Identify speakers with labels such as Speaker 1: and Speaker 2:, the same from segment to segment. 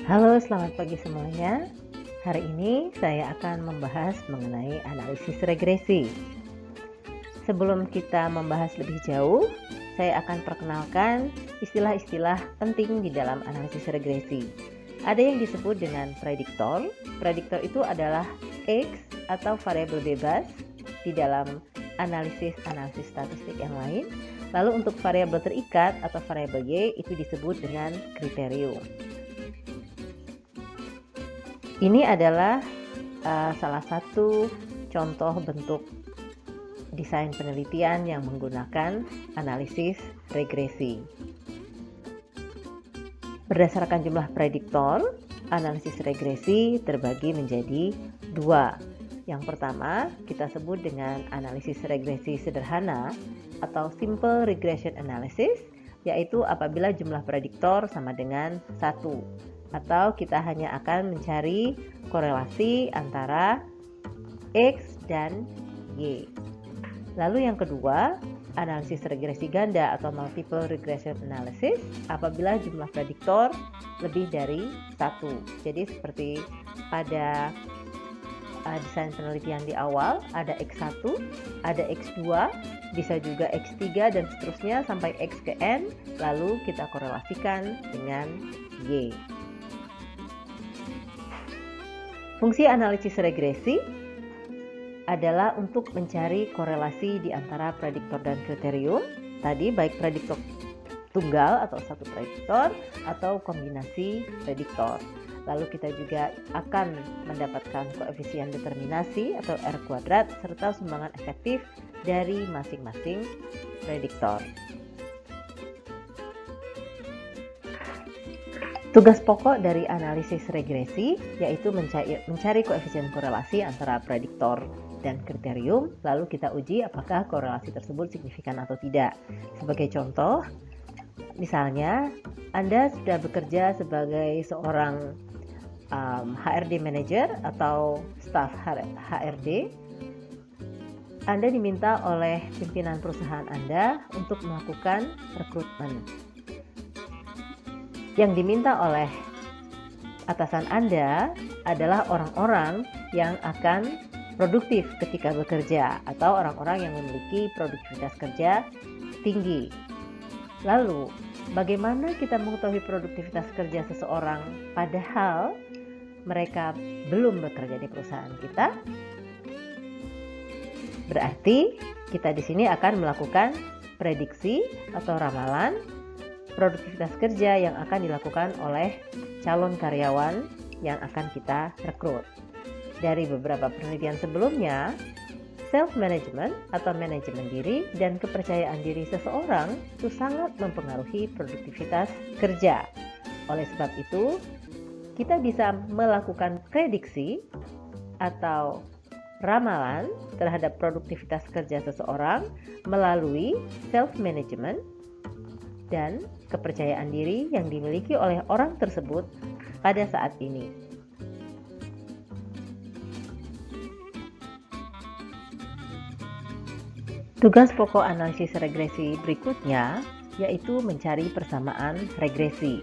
Speaker 1: Halo, selamat pagi semuanya. Hari ini saya akan membahas mengenai analisis regresi. Sebelum kita membahas lebih jauh, saya akan perkenalkan istilah-istilah penting di dalam analisis regresi. Ada yang disebut dengan prediktor. Prediktor itu adalah X atau variabel bebas di dalam analisis statistik yang lain. Lalu untuk variabel terikat atau variabel Y itu disebut dengan kriterium. Ini adalah salah satu contoh bentuk desain penelitian yang menggunakan analisis regresi. Berdasarkan jumlah prediktor, analisis regresi terbagi menjadi dua. Yang pertama kita sebut dengan analisis regresi sederhana atau simple regression analysis, yaitu apabila jumlah prediktor sama dengan 1. Atau kita hanya akan mencari korelasi antara X dan Y. Lalu yang kedua, analisis regresi ganda atau multiple regression analysis apabila jumlah prediktor lebih dari 1. Jadi seperti pada desain penelitian di awal, ada X1, ada X2, bisa juga X3 dan seterusnya sampai X ke N, lalu kita korelasikan dengan Y. Fungsi analisis regresi adalah untuk mencari korelasi di antara prediktor dan kriterium. Tadi baik prediktor tunggal atau satu prediktor atau kombinasi prediktor. Lalu kita juga akan mendapatkan koefisien determinasi atau R kuadrat serta sumbangan efektif dari masing-masing prediktor. Tugas pokok dari analisis regresi yaitu mencari koefisien korelasi antara prediktor dan kriterium, lalu kita uji apakah korelasi tersebut signifikan atau tidak. Sebagai contoh, misalnya Anda sudah bekerja sebagai seorang HRD manager atau staf HRD. Anda diminta oleh pimpinan perusahaan Anda untuk melakukan rekrutmen. Yang diminta oleh atasan Anda adalah orang-orang yang akan produktif ketika bekerja atau orang-orang yang memiliki produktivitas kerja tinggi. Lalu, bagaimana kita mengetahui produktivitas kerja seseorang padahal mereka belum bekerja di perusahaan kita? Berarti kita di sini akan melakukan prediksi atau ramalan produktivitas kerja yang akan dilakukan oleh calon karyawan yang akan kita rekrut. Dari beberapa penelitian sebelumnya, self-management atau manajemen diri dan kepercayaan diri seseorang itu sangat mempengaruhi produktivitas kerja. Oleh sebab itu, kita bisa melakukan prediksi atau ramalan terhadap produktivitas kerja seseorang melalui self-management dan kepercayaan diri yang dimiliki oleh orang tersebut pada saat ini. Tugas pokok analisis regresi berikutnya yaitu mencari persamaan regresi.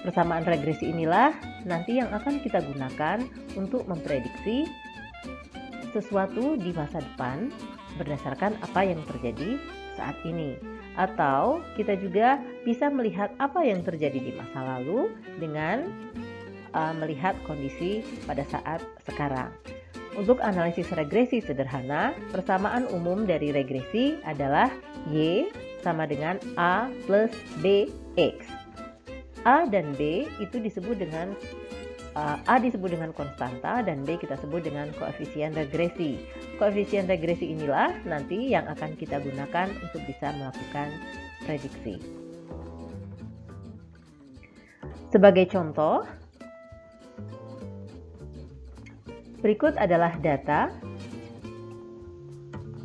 Speaker 1: Persamaan regresi inilah nanti yang akan kita gunakan untuk memprediksi sesuatu di masa depan berdasarkan apa yang terjadi saat ini. Atau kita juga bisa melihat apa yang terjadi di masa lalu dengan melihat kondisi pada saat sekarang. Untuk analisis regresi sederhana, persamaan umum dari regresi adalah Y sama dengan A plus BX. A dan B itu disebut dengan A disebut dengan konstanta dan B kita sebut dengan koefisien regresi. Koefisien regresi inilah nanti yang akan kita gunakan untuk bisa melakukan prediksi. Sebagai contoh, berikut adalah data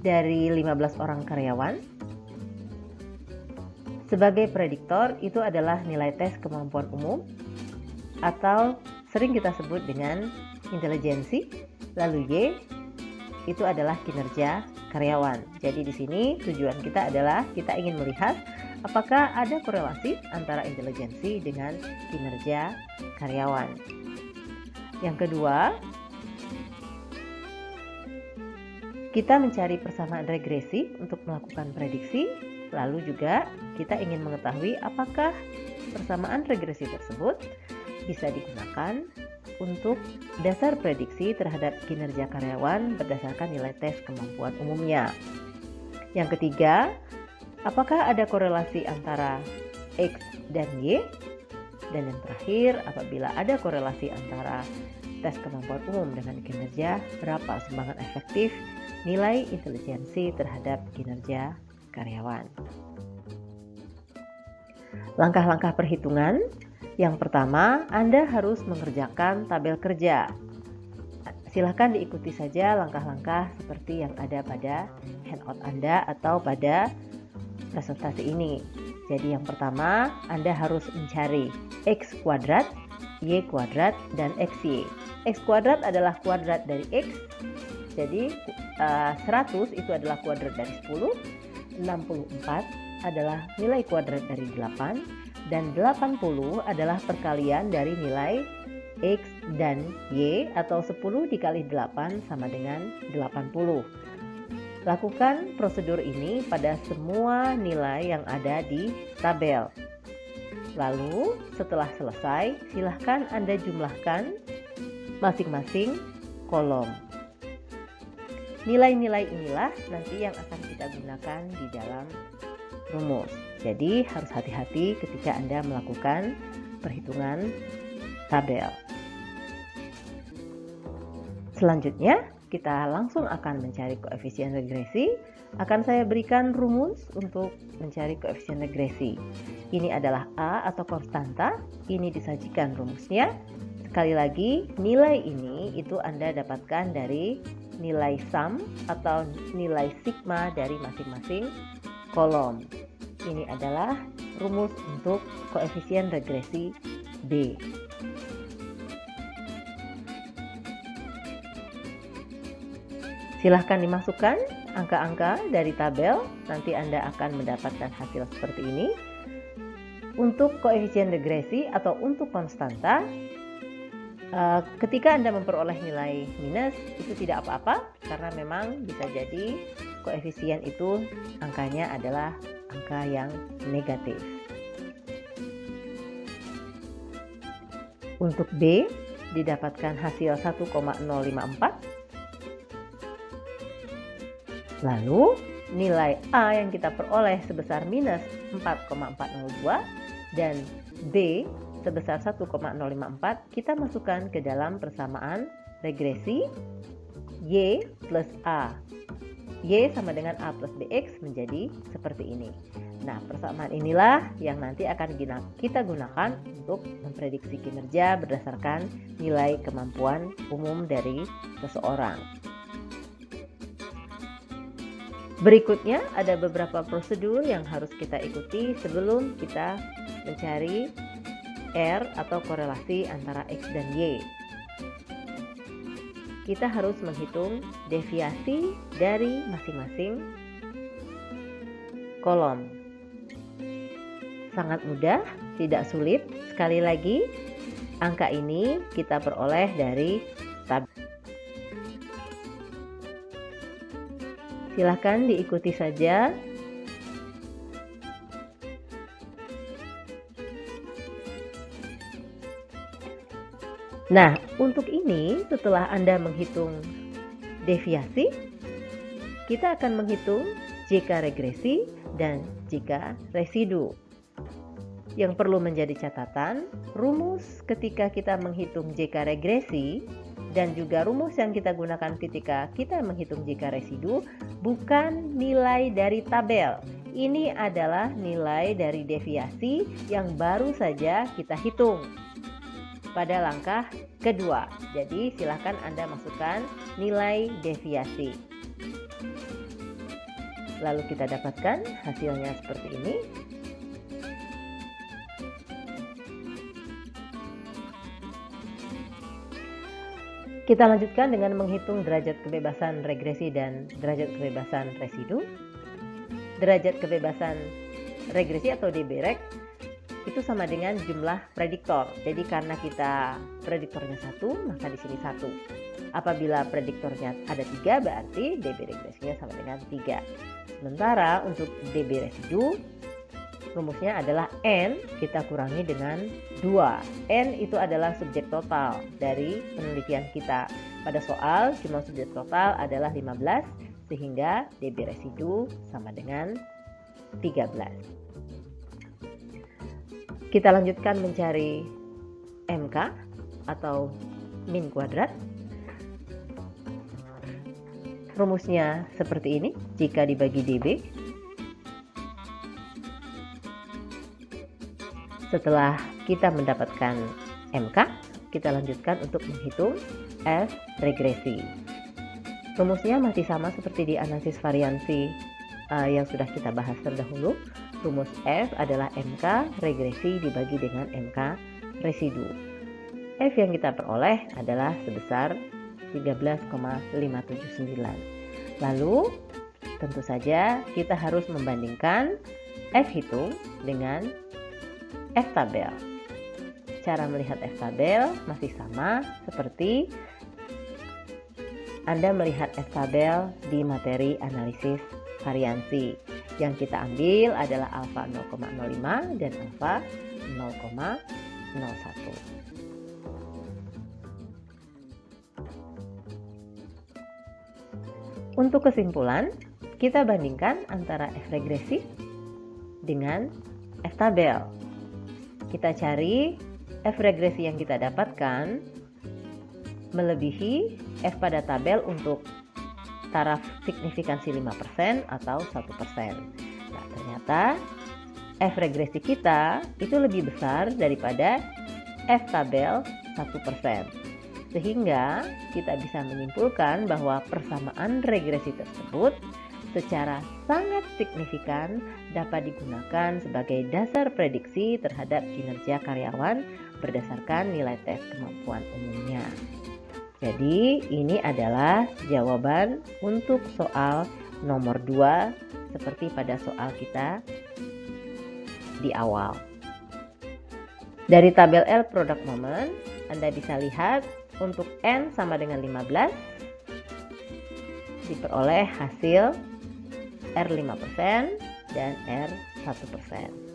Speaker 1: dari 15 orang karyawan. Sebagai prediktor itu adalah nilai tes kemampuan umum atau sering kita sebut dengan intelijensi, lalu Y itu adalah kinerja karyawan. Jadi di sini tujuan kita adalah kita ingin melihat apakah ada korelasi antara intelijensi dengan kinerja karyawan. Yang kedua, kita mencari persamaan regresi untuk melakukan prediksi, lalu juga kita ingin mengetahui apakah persamaan regresi tersebut bisa digunakan untuk dasar prediksi terhadap kinerja karyawan berdasarkan nilai tes kemampuan umumnya. Yang ketiga, apakah ada korelasi antara X dan Y? Dan yang terakhir, apabila ada korelasi antara tes kemampuan umum dengan kinerja, berapa sumbangan efektif nilai intelijensi terhadap kinerja karyawan. Langkah-langkah perhitungan. Yang pertama, Anda harus mengerjakan tabel kerja. Silakan diikuti saja langkah-langkah seperti yang ada pada handout Anda atau pada presentasi ini. Jadi yang pertama, Anda harus mencari X kuadrat, Y kuadrat, dan XY. X kuadrat adalah kuadrat dari X, jadi 100 itu adalah kuadrat dari 10, 64 adalah nilai kuadrat dari 8, dan 80 adalah perkalian dari nilai X dan Y atau 10 dikali 8 sama dengan 80. Lakukan prosedur ini pada semua nilai yang ada di tabel. Lalu setelah selesai, silahkan Anda jumlahkan masing-masing kolom. Nilai-nilai inilah nanti yang akan kita gunakan di dalam rumus. Jadi harus hati-hati ketika Anda melakukan perhitungan tabel. Selanjutnya, kita langsung akan mencari koefisien regresi. Akan saya berikan rumus untuk mencari koefisien regresi. Ini adalah A atau konstanta. Ini disajikan rumusnya. Sekali lagi, nilai ini itu Anda dapatkan dari nilai sum atau nilai sigma dari masing-masing kolom. Ini adalah rumus untuk koefisien regresi B. Silahkan dimasukkan angka-angka dari tabel, nanti Anda akan mendapatkan hasil seperti ini. Untuk koefisien regresi atau untuk konstanta, ketika Anda memperoleh nilai minus, itu tidak apa-apa, karena memang bisa jadi koefisien itu angkanya adalah angka yang negatif. Untuk B didapatkan hasil 1,054. Lalu nilai A yang kita peroleh sebesar minus 4,402 dan B sebesar 1,054 kita masukkan ke dalam persamaan regresi Y plus A. Y sama dengan A plus BX menjadi seperti ini. Nah, persamaan inilah yang nanti akan kita gunakan untuk memprediksi kinerja berdasarkan nilai kemampuan umum dari seseorang. Berikutnya ada beberapa prosedur yang harus kita ikuti sebelum kita mencari R atau korelasi antara X dan Y. Kita harus menghitung deviasi dari masing-masing kolom. Sangat mudah, tidak sulit. Sekali lagi, angka ini kita peroleh dari tabel. Silakan diikuti saja. Nah, untuk ini setelah Anda menghitung deviasi, kita akan menghitung JK regresi dan JK residu. Yang perlu menjadi catatan, rumus ketika kita menghitung JK regresi dan juga rumus yang kita gunakan ketika kita menghitung JK residu bukan nilai dari tabel. Ini adalah nilai dari deviasi yang baru saja kita hitung pada langkah kedua. Jadi silakan Anda masukkan nilai deviasi. Lalu kita dapatkan hasilnya seperti ini. Kita lanjutkan dengan menghitung derajat kebebasan regresi dan derajat kebebasan residu. Derajat kebebasan regresi atau DB-Reg itu sama dengan jumlah prediktor. Jadi karena kita prediktornya 1, maka di sini 1. Apabila prediktornya ada 3, berarti DB regresinya sama dengan 3. Sementara untuk DB residu, rumusnya adalah N kita kurangi dengan 2. N itu adalah subjek total dari penelitian kita. Pada soal jumlah subjek total adalah 15, sehingga DB residu sama dengan 13. Kita lanjutkan mencari MK atau min kuadrat. Rumusnya seperti ini jika dibagi DB. Setelah kita mendapatkan MK, kita lanjutkan untuk menghitung F regresi. Rumusnya masih sama seperti di analisis variansi yang sudah kita bahas terdahulu. Rumus F adalah MK regresi dibagi dengan MK residu. F yang kita peroleh adalah sebesar 13,579. Lalu tentu saja kita harus membandingkan F hitung dengan F tabel. Cara melihat F tabel masih sama seperti Anda melihat F tabel di materi analisis variansi. Yang kita ambil adalah alfa 0,05 dan alfa 0,01. Untuk kesimpulan, kita bandingkan antara F regresi dengan F tabel. Kita cari F regresi yang kita dapatkan melebihi F pada tabel untuk taraf signifikansi 5% atau 1%. Nah, ternyata F regresi kita itu lebih besar daripada F tabel 1%. Sehingga kita bisa menyimpulkan bahwa persamaan regresi tersebut secara sangat signifikan dapat digunakan sebagai dasar prediksi terhadap kinerja karyawan berdasarkan nilai tes kemampuan umumnya. Jadi ini adalah jawaban untuk soal nomor 2 seperti pada soal kita di awal. Dari tabel L product moment, Anda bisa lihat untuk N sama dengan 15 diperoleh hasil R 5% dan R 1%.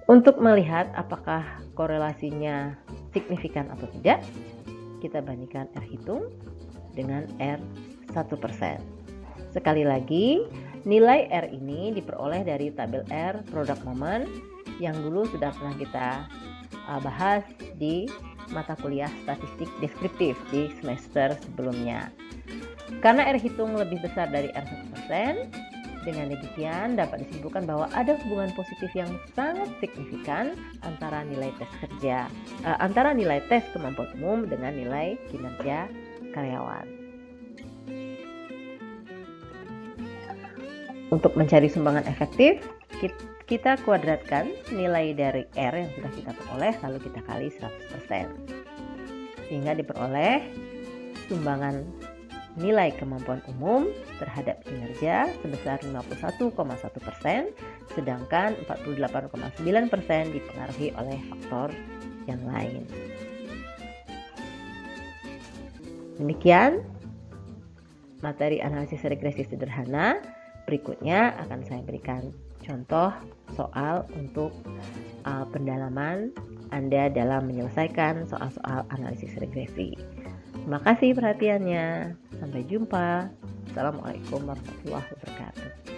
Speaker 1: Untuk melihat apakah korelasinya signifikan atau tidak, kita bandingkan R hitung dengan R 1%. Sekali lagi, nilai R ini diperoleh dari tabel R product moment yang dulu sudah pernah kita bahas di mata kuliah statistik deskriptif di semester sebelumnya. Karena R hitung lebih besar dari R 1%, dengan demikian dapat disimpulkan bahwa ada hubungan positif yang sangat signifikan antara nilai tes kemampuan umum dengan nilai kinerja karyawan. Untuk mencari sumbangan efektif, kita kuadratkan nilai dari R yang sudah kita peroleh lalu kita kali 100%. Sehingga diperoleh sumbangan nilai kemampuan umum terhadap kinerja sebesar 51,1%, sedangkan 48,9% dipengaruhi oleh faktor yang lain. Demikian materi analisis regresi sederhana. Berikutnya akan saya berikan contoh soal untuk pendalaman Anda dalam menyelesaikan soal-soal analisis regresi. Terima kasih perhatiannya. Sampai jumpa. Assalamualaikum warahmatullahi wabarakatuh.